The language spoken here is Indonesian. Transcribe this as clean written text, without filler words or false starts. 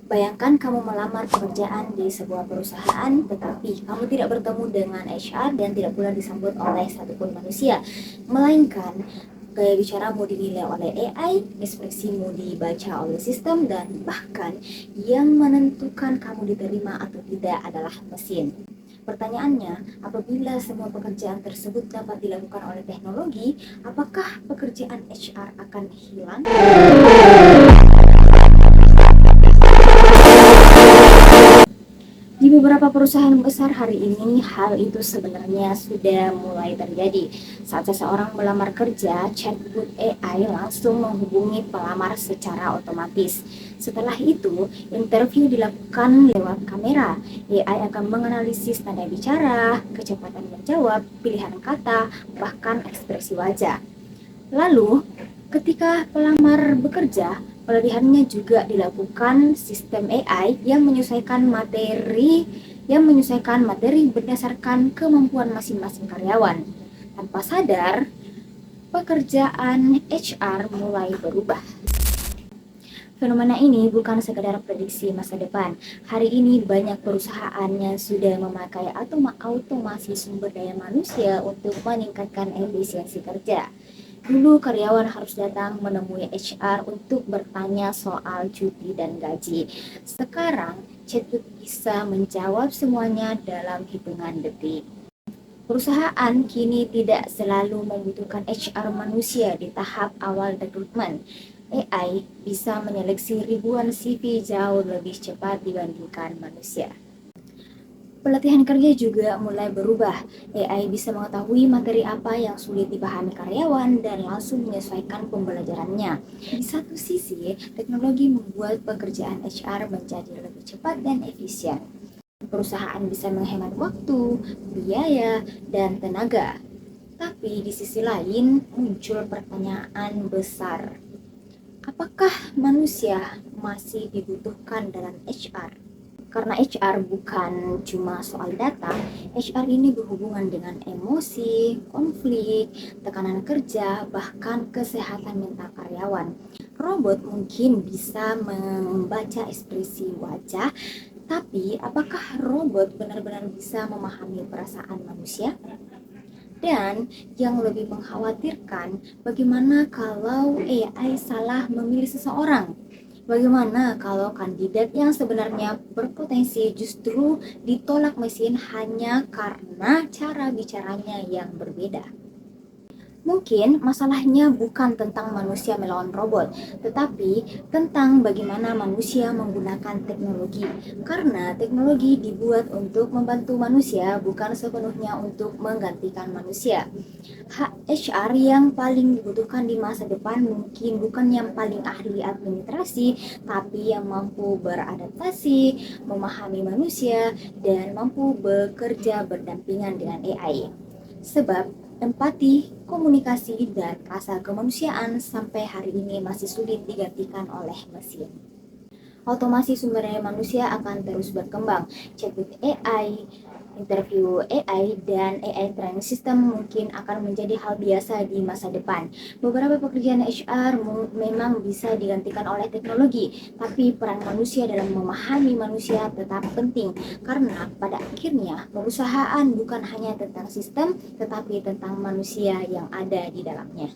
Bayangkan kamu melamar pekerjaan di sebuah perusahaan, tetapi kamu tidak bertemu dengan HR dan tidak pula disambut oleh satupun manusia, melainkan gaya bicaramu dinilai oleh AI, ekspresimu dibaca oleh sistem, dan bahkan yang menentukan kamu diterima atau tidak adalah mesin. Pertanyaannya, apabila semua pekerjaan tersebut dapat dilakukan oleh teknologi, apakah pekerjaan HR akan hilang? Di beberapa perusahaan besar hari ini, hal itu sebenarnya sudah mulai terjadi. Saat seseorang melamar kerja, chatbot AI langsung menghubungi pelamar secara otomatis. Setelah itu, interview dilakukan lewat kamera. AI akan menganalisis tanda bicara, kecepatan menjawab, pilihan kata, bahkan ekspresi wajah. Lalu, ketika pelamar bekerja, pelatihannya juga dilakukan sistem AI yang menyesuaikan materi berdasarkan kemampuan masing-masing karyawan. Tanpa sadar, pekerjaan HR mulai berubah. Fenomena ini bukan sekedar prediksi masa depan. Hari ini banyak perusahaan yang sudah memakai automasi sumber daya manusia untuk meningkatkan efisiensi kerja. Dulu karyawan harus datang menemui HR untuk bertanya soal cuti dan gaji. Sekarang, chatbot bisa menjawab semuanya dalam hitungan detik. Perusahaan kini tidak selalu membutuhkan HR manusia di tahap awal rekrutmen. AI bisa menyeleksi ribuan CV jauh lebih cepat dibandingkan manusia. Pelatihan kerja juga mulai berubah. AI bisa mengetahui materi apa yang sulit dipahami karyawan dan langsung menyesuaikan pembelajarannya. Di satu sisi, teknologi membuat pekerjaan HR menjadi lebih cepat dan efisien. Perusahaan bisa menghemat waktu, biaya, dan tenaga. Tapi di sisi lain muncul pertanyaan besar. Apakah manusia masih dibutuhkan dalam HR? Karena HR bukan cuma soal data, HR ini berhubungan dengan emosi, konflik, tekanan kerja, bahkan kesehatan mental karyawan. Robot mungkin bisa membaca ekspresi wajah, tapi apakah robot benar-benar bisa memahami perasaan manusia? Dan yang lebih mengkhawatirkan, bagaimana kalau AI salah memilih seseorang? Bagaimana kalau kandidat yang sebenarnya berpotensi justru ditolak mesin hanya karena cara bicaranya yang berbeda? Mungkin masalahnya bukan tentang manusia melawan robot, tetapi tentang bagaimana manusia menggunakan teknologi. Karena teknologi dibuat untuk membantu manusia, bukan sepenuhnya untuk menggantikan manusia. HR yang paling dibutuhkan di masa depan mungkin bukan yang paling ahli administrasi, tapi yang mampu beradaptasi, memahami manusia, dan mampu bekerja berdampingan dengan AI. Sebab empati, komunikasi, dan rasa kemanusiaan sampai hari ini masih sulit digantikan oleh mesin. Otomasi sumber daya manusia akan terus berkembang. Chatbot AI, interview AI, dan AI training system mungkin akan menjadi hal biasa di masa depan. Beberapa pekerjaan HR memang bisa digantikan oleh teknologi, tapi peran manusia dalam memahami manusia tetap penting, karena pada akhirnya perusahaan bukan hanya tentang sistem, tetapi tentang manusia yang ada di dalamnya.